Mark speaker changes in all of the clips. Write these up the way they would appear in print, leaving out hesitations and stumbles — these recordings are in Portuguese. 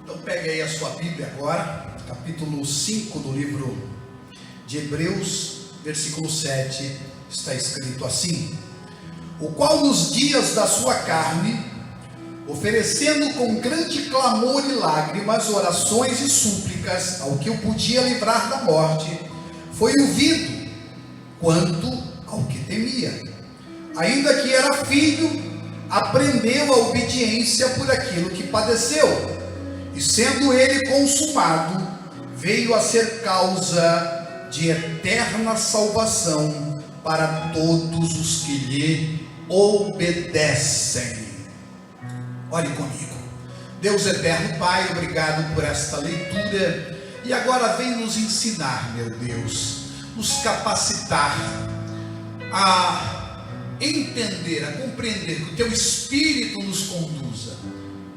Speaker 1: Então pegue aí a sua Bíblia agora, capítulo 5 do livro de Hebreus, versículo 7, está escrito assim: o qual nos dias da sua carne, oferecendo com grande clamor e lágrimas, orações e súplicas ao que o podia livrar da morte, foi ouvido quanto ao que temia. Ainda que era filho, aprendeu a obediência por aquilo que padeceu, e sendo ele consumado, veio a ser causa de eterna salvação para todos os que lhe obedecem. Olhe comigo. Deus eterno Pai, obrigado por esta leitura, e agora vem nos ensinar, meu Deus, nos capacitar a entender, a compreender, que o Teu Espírito nos conduza,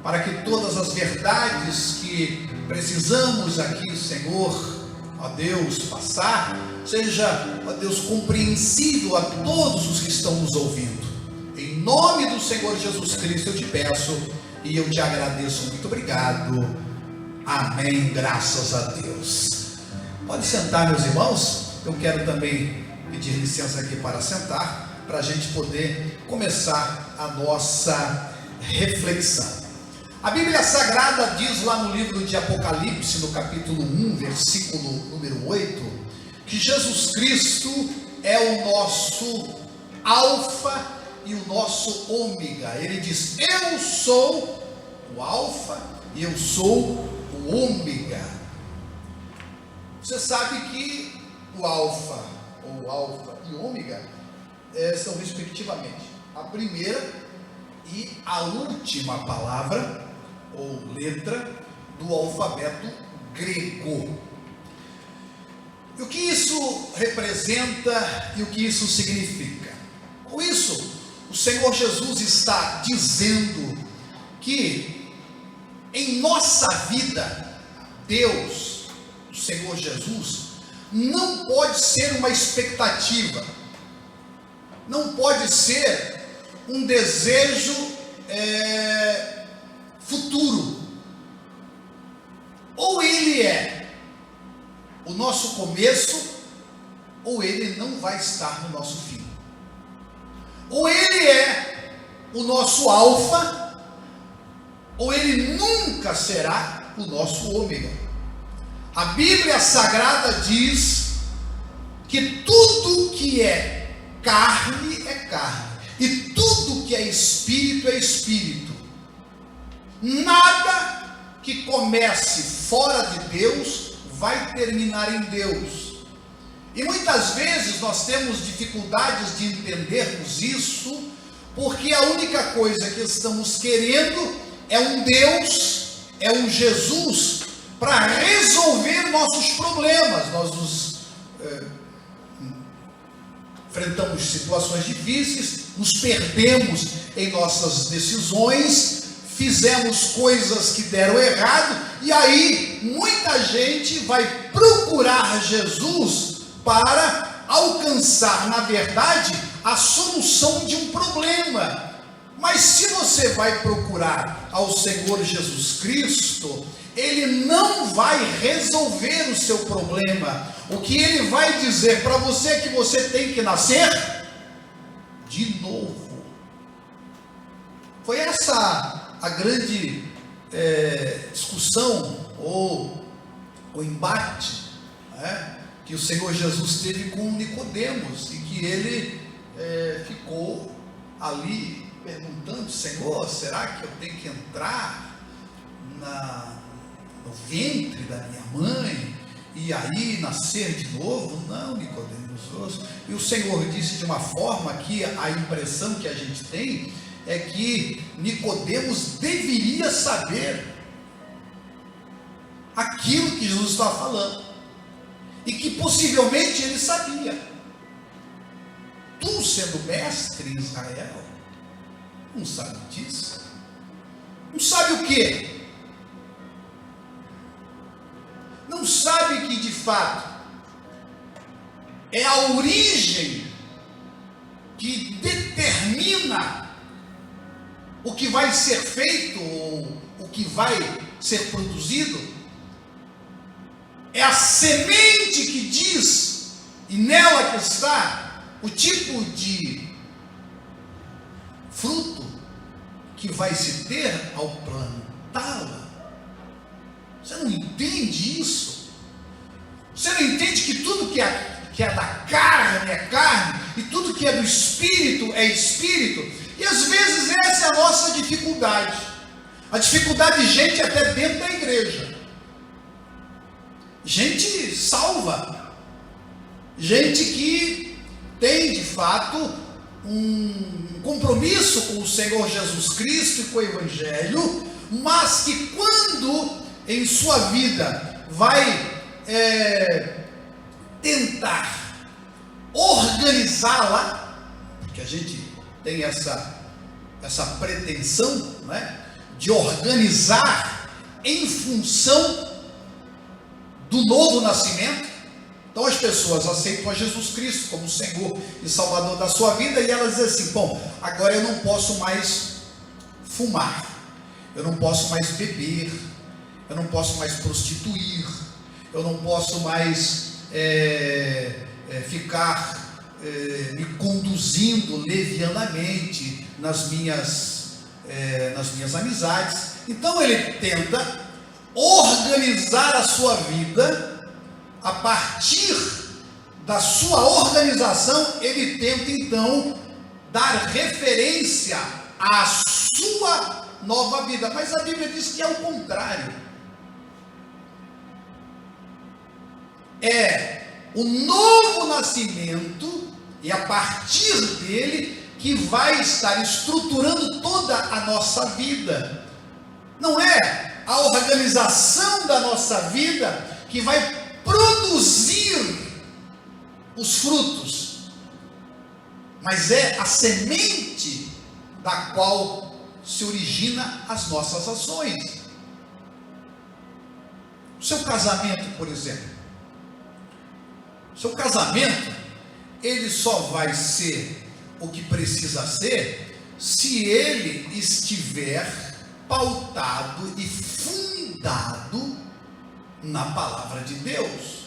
Speaker 1: para que todas as verdades que precisamos aqui, Senhor, ó Deus, passar, seja, ó Deus, compreensível a todos os que estão nos ouvindo. Em nome do Senhor Jesus Cristo eu te peço e eu te agradeço. Muito obrigado. Amém. Graças a Deus. Pode sentar, meus irmãos. Eu quero também pedir licença aqui para sentar, para a gente poder começar a nossa reflexão. A Bíblia Sagrada diz lá no livro de Apocalipse, no capítulo 1, versículo número 8, que Jesus Cristo é o nosso alfa e o nosso ômega. Ele diz: eu sou o alfa e eu sou o ômega. Você sabe que o alfa, ou alfa e ômega, são respectivamente a primeira e a última palavra ou letra do alfabeto grego. E o que isso representa e o que isso significa? Com isso, o Senhor Jesus está dizendo que em nossa vida, Deus, o Senhor Jesus, não pode ser uma expectativa, não pode ser um desejo futuro. Ou ele é o nosso começo, ou ele não vai estar no nosso fim. Ou ele é o nosso alfa, ou ele nunca será o nosso ômega. A Bíblia Sagrada diz que tudo que é carne é carne, e tudo que é espírito. Nada que comece fora de Deus vai terminar em Deus. E muitas vezes nós temos dificuldades de entendermos isso, porque a única coisa que estamos querendo é um Deus, é um Jesus para resolver nossos problemas. Nós enfrentamos situações difíceis, nos perdemos em nossas decisões, fizemos coisas que deram errado, e aí muita gente vai procurar Jesus para alcançar, na verdade, a solução de um problema. Mas se você vai procurar ao Senhor Jesus Cristo, Ele não vai resolver o seu problema. O que Ele vai dizer para você é que você tem que nascer de novo. Foi essa a grande discussão ou o embate, que o Senhor Jesus teve com Nicodemos, e que ele ficou ali perguntando: Senhor, será que eu tenho que entrar no ventre da minha mãe e aí nascer de novo? Não, Nicodemos. E o Senhor disse de uma forma que a impressão que a gente tem é que Nicodemos deveria saber aquilo que Jesus estava falando, e que possivelmente ele sabia. Tu, sendo mestre em Israel, não sabe disso? Não sabe o quê? Não sabe que de fato é a origem que determina o que vai ser feito, ou o que vai ser produzido, é a semente que diz, e nela que está o tipo de fruto que vai se ter ao plantá-la. Você não entende isso? Você não entende que tudo que é da carne é carne, e tudo que é do espírito é espírito? E às vezes essa é a nossa dificuldade. A dificuldade de gente até dentro da igreja. Gente salva. Gente que tem de fato um compromisso com o Senhor Jesus Cristo e com o Evangelho, mas que quando em sua vida vai tentar organizá-la, porque a gente tem essa pretensão, né, de organizar em função do novo nascimento. Então as pessoas aceitam a Jesus Cristo como Senhor e Salvador da sua vida, e elas dizem assim: bom, agora eu não posso mais fumar, eu não posso mais beber, eu não posso mais prostituir, eu não posso mais ficar me conduzindo levianamente nas minhas amizades. Então ele tenta organizar a sua vida. A partir da sua organização, ele tenta então dar referência à sua nova vida. Mas a Bíblia diz que é o contrário. É o novo nascimento, e a partir dele que vai estar estruturando toda a nossa vida. Não é a organização da nossa vida que vai produzir os frutos, mas é a semente da qual se origina as nossas ações. O seu casamento, por exemplo, o seu casamento, ele só vai ser o que precisa ser se ele estiver pautado e fundado na palavra de Deus.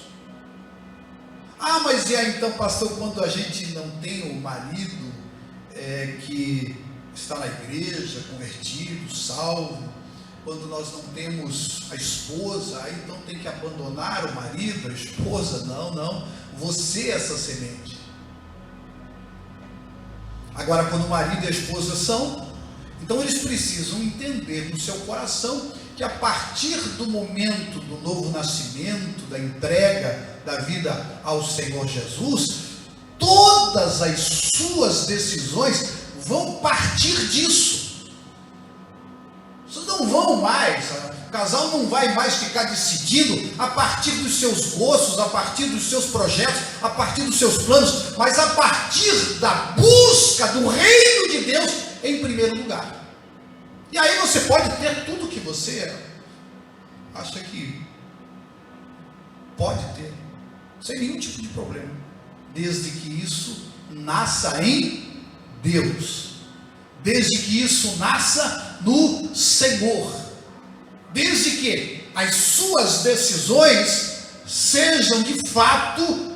Speaker 1: Ah, mas e aí então, pastor, quando a gente não tem o marido que está na igreja, convertido, salvo, quando nós não temos a esposa, aí então tem que abandonar o marido, a esposa? Não, você é essa semente. Agora, quando o marido e a esposa são, então eles precisam entender no seu coração que a partir do momento do novo nascimento, da entrega da vida ao Senhor Jesus, todas as suas decisões vão partir disso. Vocês não vão mais, o casal não vai mais ficar decidindo a partir dos seus gostos, a partir dos seus projetos, a partir dos seus planos, mas a partir da busca do reino de Deus em primeiro lugar. E aí você pode ter tudo que você acha que pode ter, sem nenhum tipo de problema, desde que isso nasça em Deus, desde que isso nasça no Senhor, desde que as suas decisões sejam de fato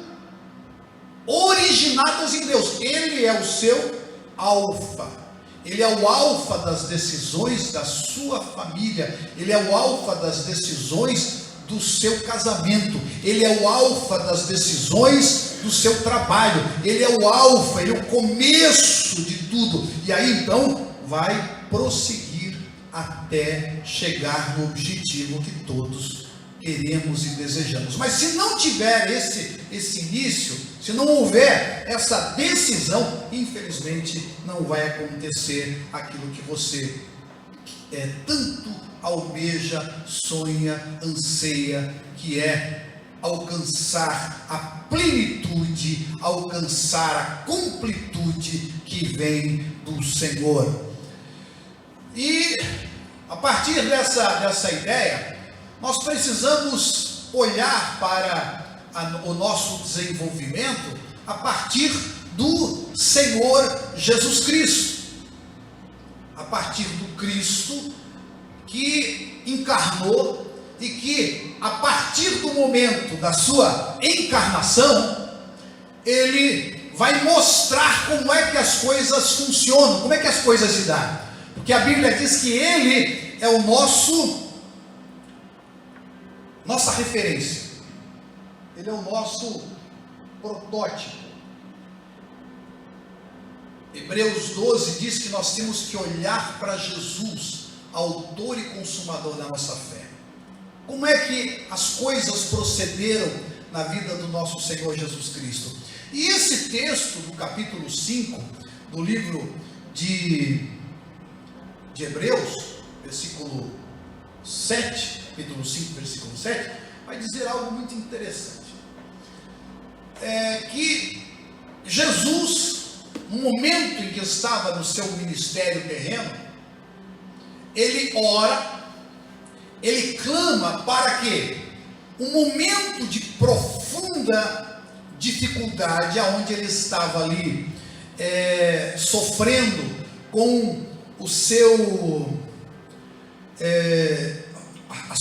Speaker 1: originadas em Deus. Ele é o seu alfa. Ele é o alfa das decisões da sua família. Ele é o alfa das decisões do seu casamento. Ele é o alfa das decisões do seu trabalho. Ele é o alfa, ele é o começo de tudo. E aí então vai prosseguir até chegar no objetivo que todos queremos e desejamos. Mas se não tiver esse início, se não houver essa decisão, infelizmente não vai acontecer aquilo que você tanto almeja, sonha, anseia, que é alcançar a plenitude, alcançar a completude que vem do Senhor. E a partir dessa ideia, nós precisamos olhar para o nosso desenvolvimento a partir do Senhor Jesus Cristo, a partir do Cristo que encarnou e que, a partir do momento da sua encarnação, ele vai mostrar como é que as coisas funcionam, como é que as coisas se dão. Porque a Bíblia diz que ele é o nossa referência, ele é o nosso protótipo. Hebreus 12 diz que nós temos que olhar para Jesus, autor e consumador da nossa fé. Como é que as coisas procederam na vida do nosso Senhor Jesus Cristo? E esse texto do capítulo 5 do livro de Hebreus, versículo 7, capítulo 5, versículo 7, vai dizer algo muito interessante. Que Jesus, no momento em que estava no seu ministério terreno, ele ora, ele clama para que um momento de profunda dificuldade, aonde ele estava ali sofrendo com o seu a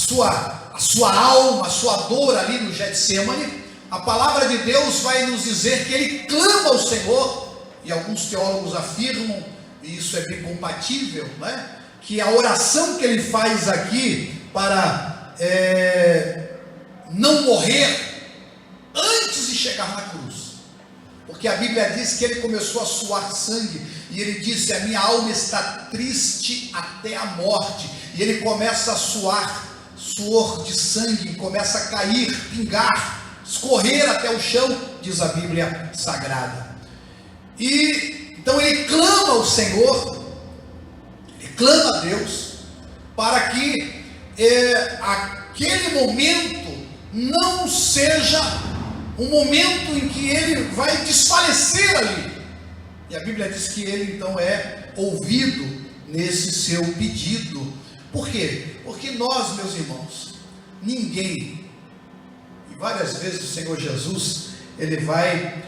Speaker 1: sua alma, a sua dor ali no Getsemane, a palavra de Deus vai nos dizer que ele clama ao Senhor, e alguns teólogos afirmam, e isso é bem compatível, né, que a oração que ele faz aqui para não morrer antes de chegar na cruz, porque a Bíblia diz que ele começou a suar sangue, e ele disse: a minha alma está triste até a morte, e ele começa a suar suor de sangue, começa a cair, pingar, escorrer até o chão, diz a Bíblia Sagrada. E então ele clama ao Senhor, ele clama a Deus, para que aquele momento não seja um momento em que ele vai desfalecer ali. E a Bíblia diz que ele então é ouvido nesse seu pedido. Por quê? Porque nós, meus irmãos, ninguém, e várias vezes o Senhor Jesus, ele vai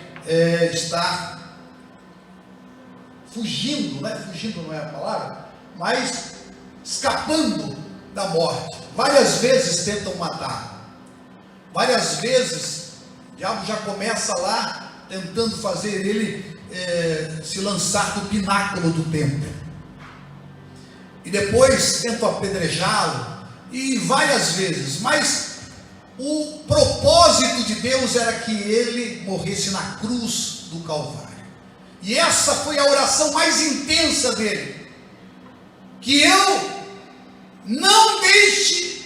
Speaker 1: estar fugindo, né? Fugindo não é a palavra, mas escapando da morte. Várias vezes tentam matar, várias vezes o diabo já começa lá tentando fazer ele se lançar do pináculo do templo, e depois tentam apedrejá-lo, e várias vezes, mas o propósito de Deus era que ele morresse na cruz do Calvário. E essa foi a oração mais intensa dele: que eu não deixe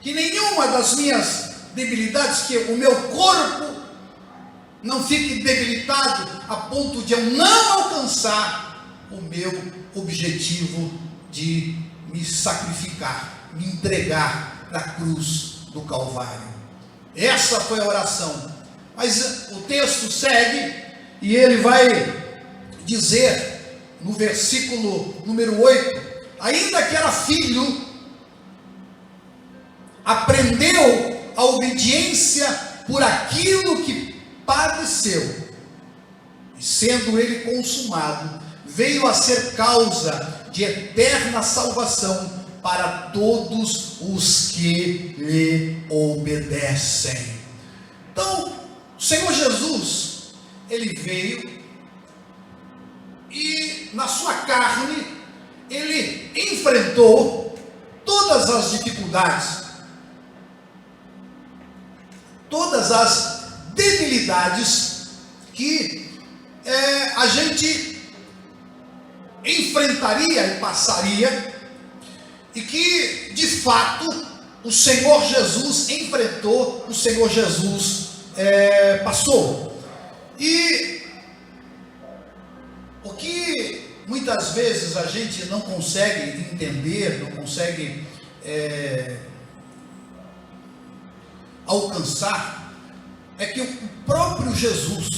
Speaker 1: que nenhuma das minhas debilidades, que o meu corpo não fique debilitado a ponto de eu não alcançar o meu objetivo de me sacrificar, me entregar na cruz do Calvário. Essa foi a oração. Mas o texto segue e ele vai dizer no versículo número 8: ainda que era filho, aprendeu a obediência por aquilo que padeceu, e sendo ele consumado, veio a ser causa de eterna salvação para todos os que lhe obedecem. Então, o Senhor Jesus, ele veio e na sua carne ele enfrentou todas as dificuldades, todas as debilidades que a gente enfrentaria e passaria, e que de fato o Senhor Jesus enfrentou, o Senhor Jesus passou. E o que muitas vezes a gente não consegue entender, não consegue alcançar, é que o próprio Jesus,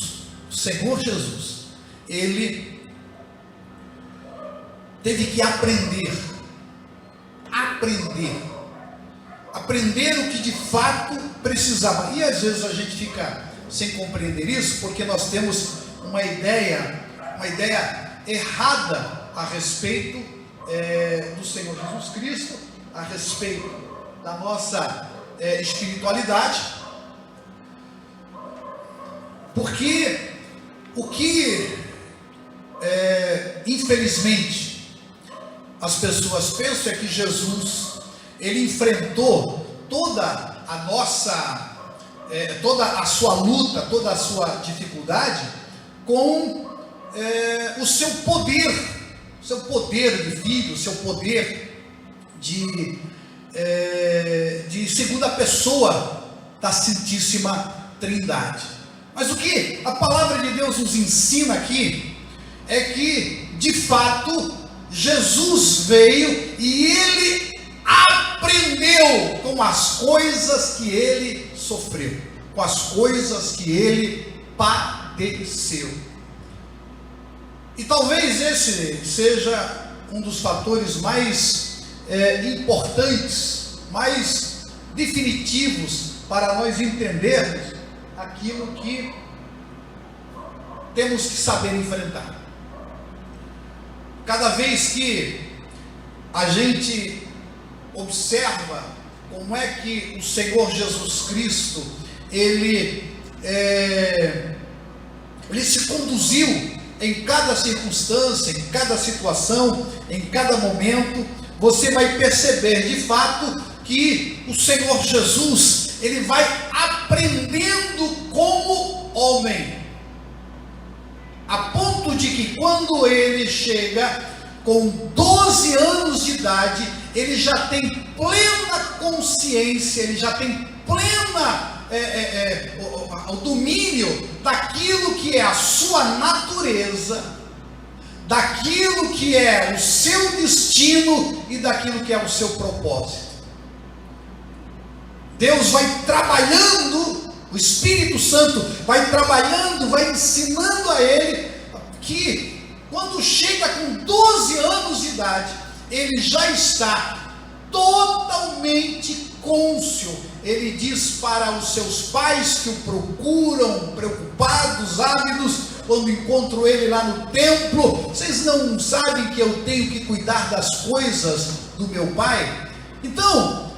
Speaker 1: o Senhor Jesus, ele teve que aprender o que de fato precisava. E às vezes a gente fica sem compreender isso, porque nós temos uma ideia errada a respeito do Senhor Jesus Cristo, a respeito da nossa espiritualidade, porque o que infelizmente as pessoas pensam é que Jesus, ele enfrentou toda a nossa, toda a sua luta, toda a sua dificuldade com o seu poder de filho, o seu poder de segunda pessoa da Santíssima Trindade. Mas o que a palavra de Deus nos ensina aqui é que, de fato, Jesus veio e ele aprendeu com as coisas que ele sofreu, com as coisas que ele padeceu. E talvez esse seja um dos fatores mais importantes, mais definitivos para nós entendermos aquilo que temos que saber enfrentar. Cada vez que a gente observa como é que o Senhor Jesus Cristo ele se conduziu em cada circunstância, em cada situação, em cada momento, você vai perceber de fato que o Senhor Jesus ele vai aprendendo como homem, a ponto de que quando ele chega com 12 anos de idade, ele já tem plena consciência, ele já tem plena o domínio daquilo que é a sua natureza, daquilo que é o seu destino e daquilo que é o seu propósito. Deus vai trabalhando, o Espírito Santo vai trabalhando, vai ensinando a ele que quando chega com 12 anos de idade, ele já está totalmente cônscio. Ele diz para os seus pais que o procuram, preocupados, ávidos, quando encontram ele lá no templo: vocês não sabem que eu tenho que cuidar das coisas do meu pai? Então,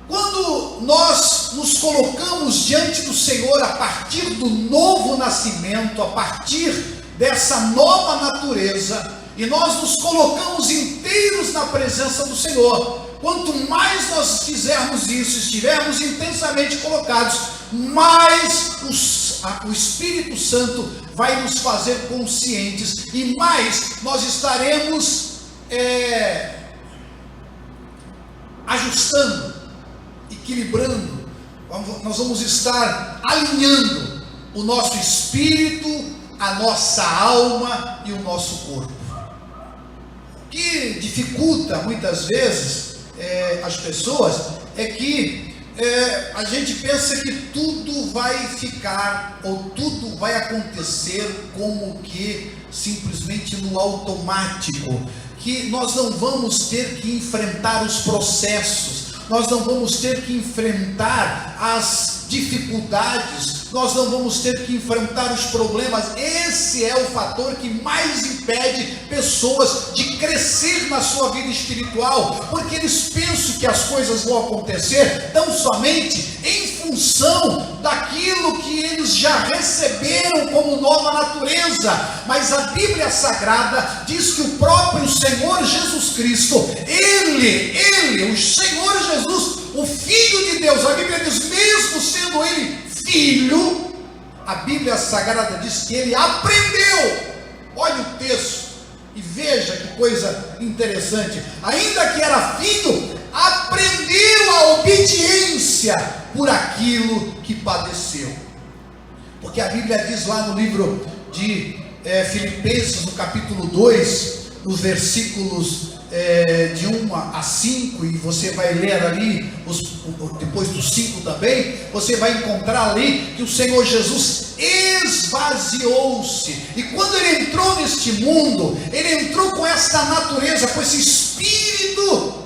Speaker 1: quando nós nos colocamos diante do Senhor a partir do novo nascimento, a partir dessa nova natureza, e nós nos colocamos inteiros na presença do Senhor, quanto mais nós fizermos isso, estivermos intensamente colocados, mais o Espírito Santo vai nos fazer conscientes, e mais nós estaremos ajustando, equilibrando, nós vamos estar alinhando o nosso espírito, a nossa alma e o nosso corpo. O que dificulta muitas vezes as pessoas é que a gente pensa que tudo vai ficar, ou tudo vai acontecer como que simplesmente no automático, que nós não vamos ter que enfrentar os processos, nós não vamos ter que enfrentar as dificuldades, nós não vamos ter que enfrentar os problemas. Esse é o fator que mais impede pessoas de crescer na sua vida espiritual, porque eles pensam que as coisas vão acontecer tão somente em função daquilo que eles já receberam como nova natureza. Mas a Bíblia Sagrada diz que o próprio Senhor Jesus Cristo, o Senhor Jesus, o Filho de Deus, a Bíblia diz, mesmo sendo ele filho, a Bíblia Sagrada diz que ele aprendeu. Olha o texto e veja que coisa interessante. Ainda que era filho, aprendeu a obediência por aquilo que padeceu. Porque a Bíblia diz lá no livro de Filipenses, no capítulo 2, nos versículos de 1 a 5, e você vai ler ali, depois do 5 também, você vai encontrar ali que o Senhor Jesus esvaziou-se, e quando ele entrou neste mundo, ele entrou com esta natureza, com esse espírito,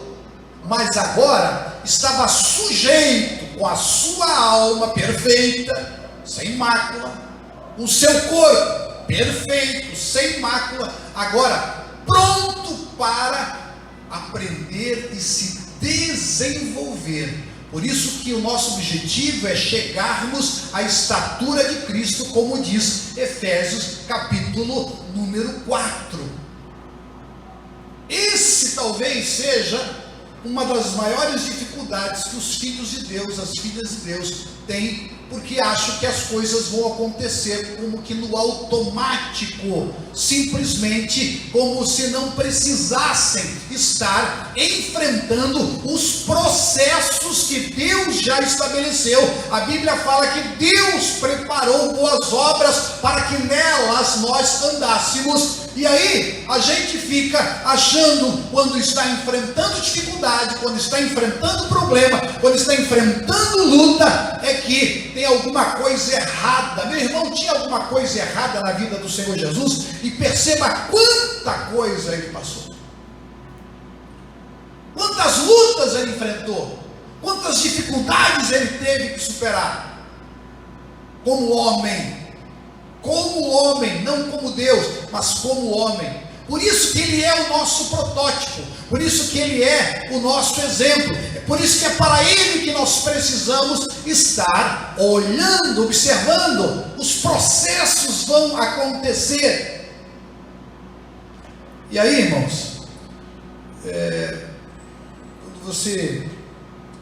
Speaker 1: mas agora estava sujeito com a sua alma perfeita, sem mácula, o seu corpo perfeito, sem mácula, agora pronto para aprender e se desenvolver. Por isso que o nosso objetivo é chegarmos à estatura de Cristo, como diz Efésios capítulo número 4. Esse talvez seja uma das maiores dificuldades que os filhos de Deus, as filhas de Deus têm, porque acham que as coisas vão acontecer como que no automático, simplesmente como se não precisassem estar enfrentando os processos que Deus já estabeleceu. A Bíblia fala que Deus preparou boas obras para que nelas nós andássemos. E aí a gente fica achando, quando está enfrentando dificuldade, quando está enfrentando problema, quando está enfrentando luta, é que tem alguma coisa errada. Meu irmão, tinha alguma coisa errada na vida do Senhor Jesus? E perceba quanta coisa ele passou, quantas lutas ele enfrentou, quantas dificuldades ele teve que superar, como homem, não como Deus, mas como homem. Por isso que ele é o nosso protótipo, por isso que ele é o nosso exemplo, por isso que é para ele que nós precisamos estar olhando, observando. Os processos vão acontecer. E aí, irmãos, quando você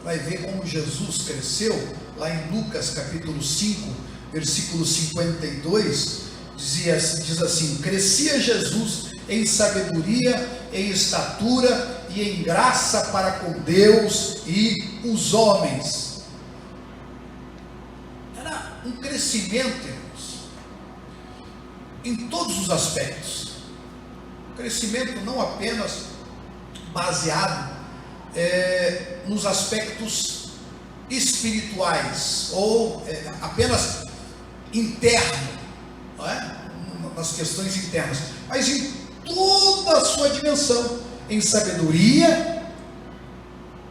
Speaker 1: vai ver como Jesus cresceu, lá em Lucas capítulo 5, versículo 52, diz assim: crescia Jesus em sabedoria, em estatura e em graça para com Deus e os homens. Era um crescimento, irmãos, em todos os aspectos. Crescimento não apenas baseado nos aspectos espirituais, ou apenas interno, não é? Nas questões internas, mas em toda a sua dimensão, em sabedoria,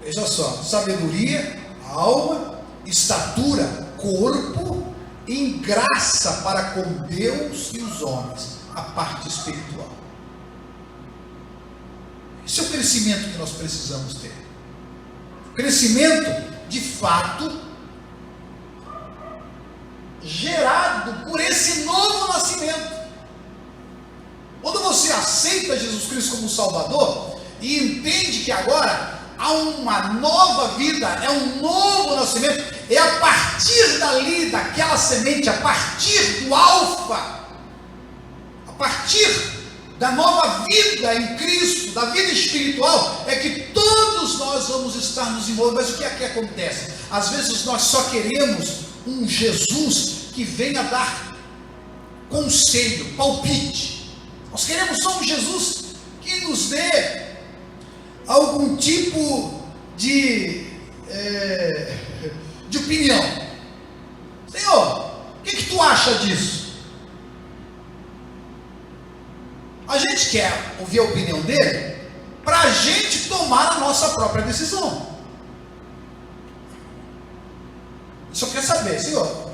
Speaker 1: veja só, sabedoria, alma, estatura, corpo, em graça para com Deus e os homens, a parte espiritual. Esse é o crescimento que nós precisamos ter. Crescimento, de fato, gerado por esse novo nascimento. Quando você aceita Jesus Cristo como Salvador e entende que agora há uma nova vida, é um novo nascimento, é a partir dali, daquela semente, a partir do alfa, a partir da nova vida em Cristo, da vida espiritual, é que todos nós vamos estar nos envolvendo. Mas o que é que acontece? Às vezes nós só queremos um Jesus que venha dar conselho, palpite. Nós queremos só um Jesus que nos dê algum tipo de opinião. Senhor, o que tu acha disso? A gente quer ouvir a opinião dele para a gente tomar a nossa própria decisão. Só quer saber, Senhor,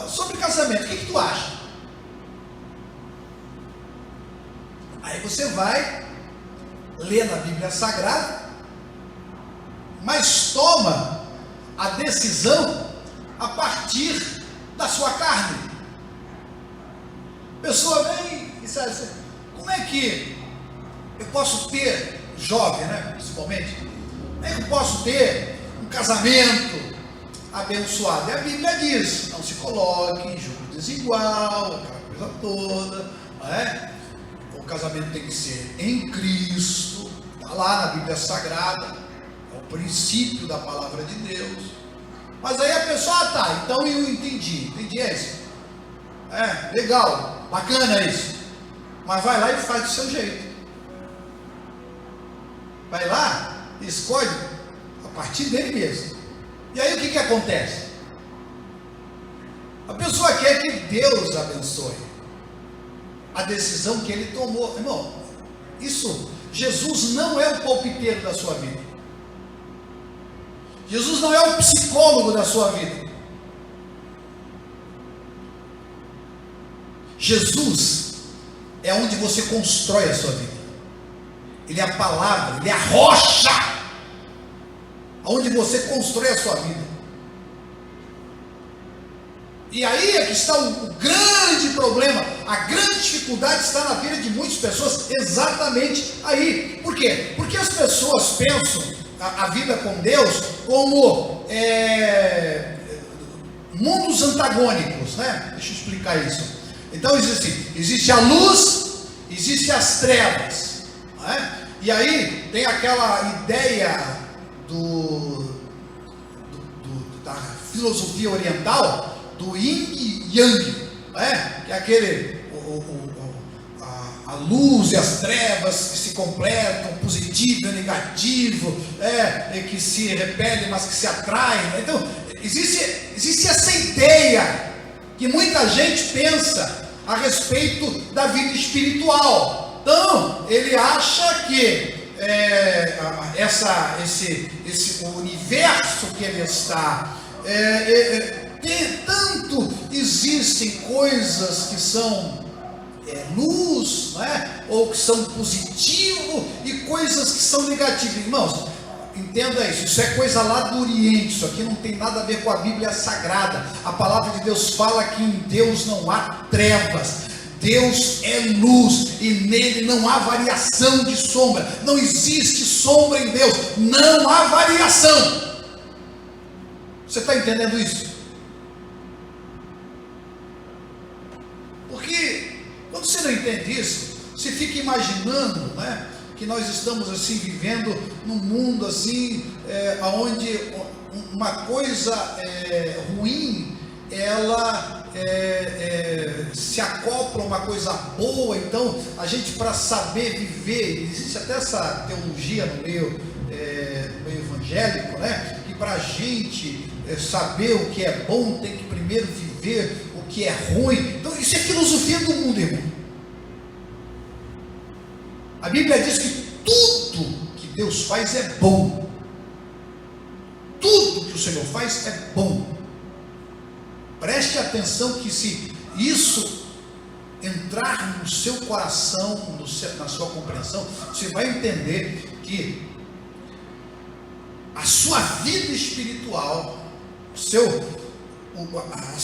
Speaker 1: sobre casamento, o que tu acha? Aí você vai ler na Bíblia Sagrada, mas toma a decisão a partir da sua carne. A pessoa vem e sabe assim: como é que eu posso ter, jovem, né, principalmente, como é que eu posso ter um casamento abençoado? E a Bíblia diz: não se coloque em julgo desigual, aquela coisa toda, não é? O casamento tem que ser em Cristo, está lá na Bíblia Sagrada, é o princípio da palavra de Deus. Mas aí a pessoa, tá, então eu entendi isso, legal, bacana isso, mas vai lá e faz do seu jeito, vai lá e escolhe a partir dele mesmo. E aí o que acontece? A pessoa quer que Deus abençoe a decisão que ele tomou. Irmão, Jesus não é o palpiteiro da sua vida. Jesus não é o psicólogo da sua vida. Jesus é onde você constrói a sua vida. Ele é a palavra, ele é a rocha. onde você constrói a sua vida. E aí é que está o grande problema, a grande dificuldade está na vida de muitas pessoas, exatamente aí. Por quê? Porque as pessoas pensam a vida com Deus como mundos antagônicos, né? Deixa eu explicar isso. Então existe a luz, existe as trevas, né? E aí tem aquela ideia da filosofia oriental, do yin e yang, né? Que é aquele a luz e as trevas que se completam, positivo e negativo, que se repelem, mas que se atraem. Então existe essa ideia que muita gente pensa a respeito da vida espiritual. Então ele acha que esse universo que ele está tanto existem coisas que são luz, né? Ou que são positivo, e coisas que são negativas. Irmãos, entenda isso é coisa lá do Oriente, isso aqui não tem nada a ver com a Bíblia Sagrada. A palavra de Deus fala que em Deus não há trevas, Deus é luz, e nele não há variação de sombra, não existe sombra em Deus, não há variação. Você está entendendo isso? Porque quando você não entende isso, você fica imaginando, né, que nós estamos assim vivendo num mundo assim, onde uma coisa ruim, ela se acopla a uma coisa boa. Então a gente, para saber viver, existe até essa teologia no meio evangélico, né, que para a gente saber o que é bom, tem que primeiro viver o que é ruim. Então isso é filosofia do mundo, irmão. A Bíblia diz que tudo que Deus faz é bom. Tudo que o Senhor faz é bom. Preste atenção que se isso entrar no seu coração, na sua compreensão, você vai entender que a sua vida espiritual, a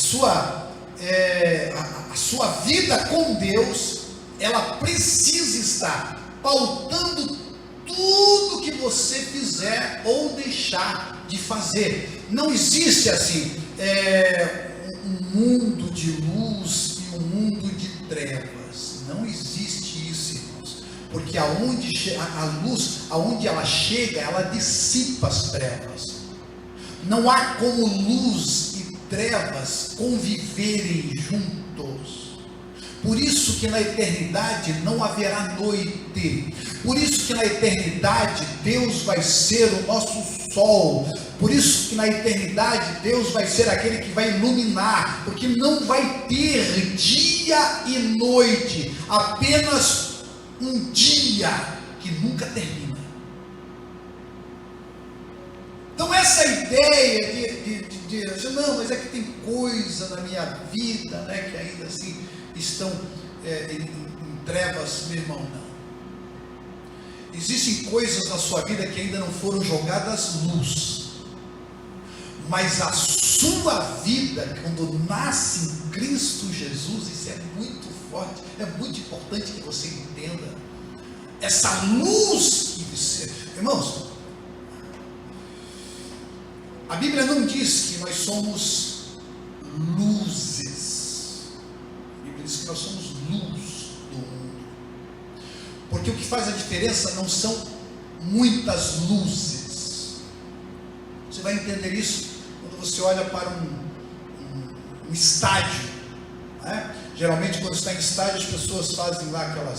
Speaker 1: sua vida com Deus, ela precisa estar pautando tudo que você fizer ou deixar de fazer. Não existe assim um mundo de luz e um mundo de trevas. Não existe isso, irmãos. Porque aonde a luz, aonde ela chega, ela dissipa as trevas. Não há como luz e trevas conviverem juntos. Por isso que na eternidade não haverá noite. Por isso que na eternidade Deus vai ser o nosso sol. Por isso que na eternidade Deus vai ser aquele que vai iluminar. Porque não vai ter dia e noite. Apenas um dia que nunca termina. Então essa ideia de não, mas é que tem coisa na minha vida, né, que ainda assim estão em trevas, meu irmão, não. Existem coisas na sua vida que ainda não foram jogadas luz, mas a sua vida, quando nasce em Cristo Jesus, isso é muito forte, é muito importante que você entenda, essa luz que você, irmãos, a Bíblia não diz que nós somos luzes. A Bíblia diz que nós somos luz do mundo. Porque o que faz a diferença não são muitas luzes. Você vai entender isso quando você olha para um estádio, né? Geralmente quando está em estádio, as pessoas fazem lá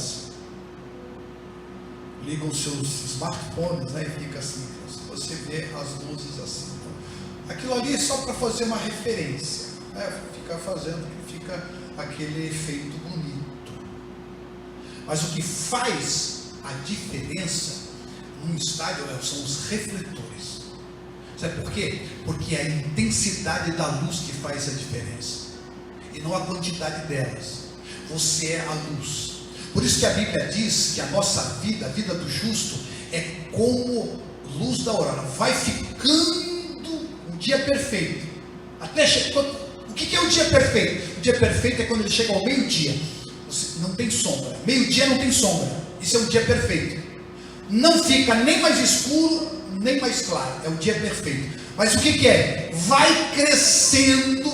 Speaker 1: ligam seus smartphones, né? E fica assim, você vê as luzes assim. Aquilo ali é só para fazer uma referência, né? Fica aquele efeito bonito. Mas o que faz a diferença num estádio são os refletores. Sabe por quê? Porque é a intensidade da luz que faz a diferença, e não a quantidade delas. Você é a luz. Por isso que a Bíblia diz que a nossa vida, a vida do justo, é como luz da aurora. Vai ficar buscando o dia perfeito. O que é o dia perfeito? O dia perfeito é quando ele chega ao meio-dia. Não tem sombra. Meio-dia não tem sombra. Isso é o dia perfeito. Não fica nem mais escuro, nem mais claro. É o dia perfeito. Mas o que é? Vai crescendo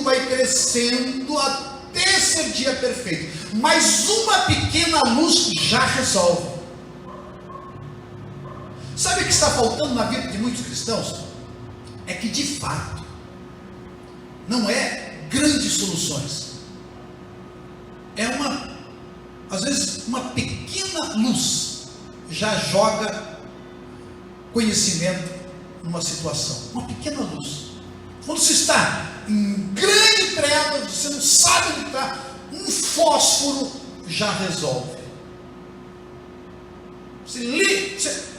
Speaker 1: até ser dia perfeito. Mas uma pequena luz já resolve. Sabe o que está faltando na vida de muitos cristãos? É que de fato não é grandes soluções. É às vezes uma pequena luz já joga conhecimento numa situação. Uma pequena luz. Quando você está em grande treva, você não sabe onde está, um fósforo já resolve. Você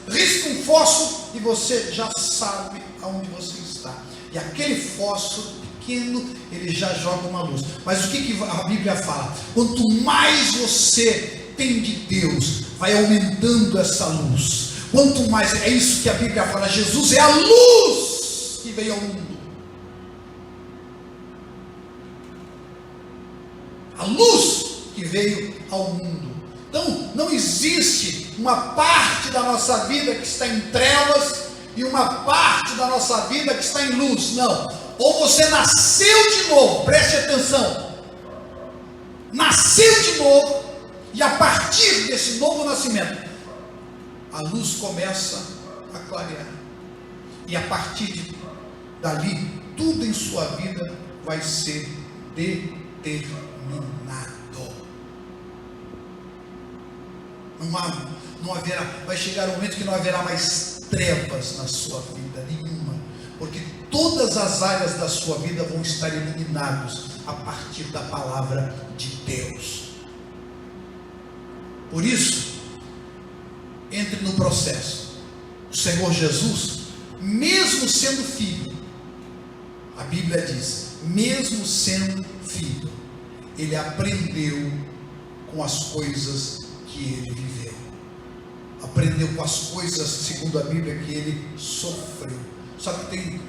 Speaker 1: risca um fósforo e você já sabe aonde você está. E aquele fósforo pequeno, ele já joga uma luz. Mas o que a Bíblia fala? Quanto mais você tem de Deus, vai aumentando essa luz. Quanto mais, é isso que a Bíblia fala, Jesus é a luz que veio ao mundo. A luz que veio ao mundo. Então, não existe uma parte da nossa vida que está em trevas e uma parte da nossa vida que está em luz. Não. Ou você nasceu de novo, preste atenção. Nasceu de novo, e a partir desse novo nascimento, a luz começa a clarear. E a partir dali, tudo em sua vida vai ser determinado. Não haverá, vai chegar um momento que não haverá mais trevas na sua vida, nenhuma. Porque todas as áreas da sua vida vão estar iluminadas a partir da palavra de Deus. Por isso, entre no processo. O Senhor Jesus, mesmo sendo filho, a Bíblia diz, mesmo sendo filho, ele aprendeu com as coisas que ele viveu. Aprendeu com as coisas, segundo a Bíblia, que ele sofreu. Só que tem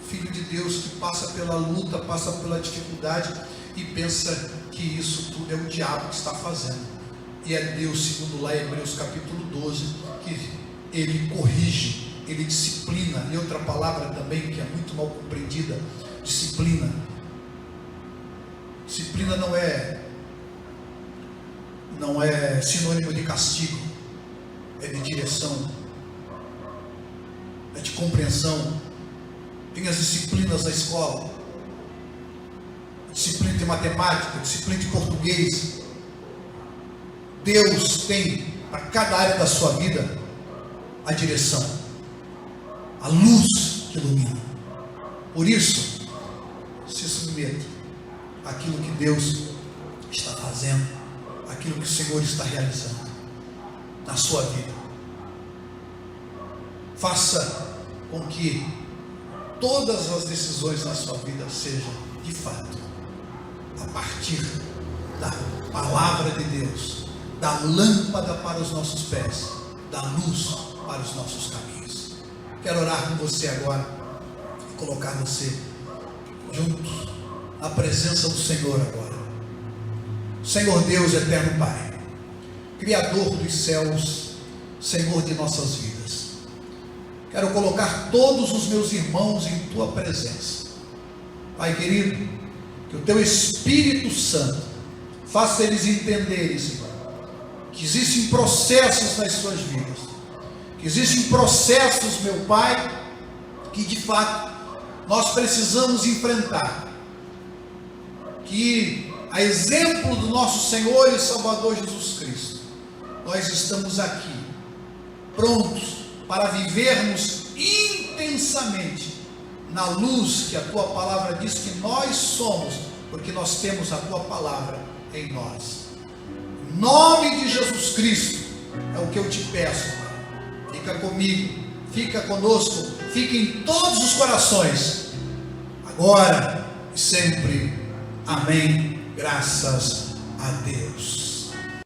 Speaker 1: filho de Deus que passa pela luta, passa pela dificuldade e pensa que isso tudo é o diabo que está fazendo. E é Deus, segundo lá em Hebreus capítulo 12, que ele corrige, ele disciplina. E outra palavra também que é muito mal compreendida, disciplina. Disciplina não é sinônimo de castigo, é de direção, é de compreensão. Tem as disciplinas da escola, disciplina de matemática, disciplina de português. Deus tem para cada área da sua vida a direção, a luz que ilumina. Por isso, se submeta àquilo que Deus está fazendo, aquilo que o Senhor está realizando na sua vida. Faça com que todas as decisões na sua vida sejam, de fato, a partir da palavra de Deus, da lâmpada para os nossos pés, da luz para os nossos caminhos. Quero orar com você agora e colocar você juntos na presença do Senhor agora. Senhor Deus, eterno Pai, Criador dos céus, Senhor de nossas vidas, quero colocar todos os meus irmãos em Tua presença. Pai querido, que o Teu Espírito Santo faça eles entenderem, Senhor, que existem processos nas suas vidas, que existem processos, meu Pai, que de fato nós precisamos enfrentar, que a exemplo do nosso Senhor e Salvador Jesus Cristo, nós estamos aqui, prontos para vivermos intensamente na luz que a Tua palavra diz que nós somos, porque nós temos a Tua palavra em nós. Em nome de Jesus Cristo, é o que eu te peço, Pai. Fica comigo, fica conosco, fica em todos os corações, agora e sempre. Amém. Graças a Deus.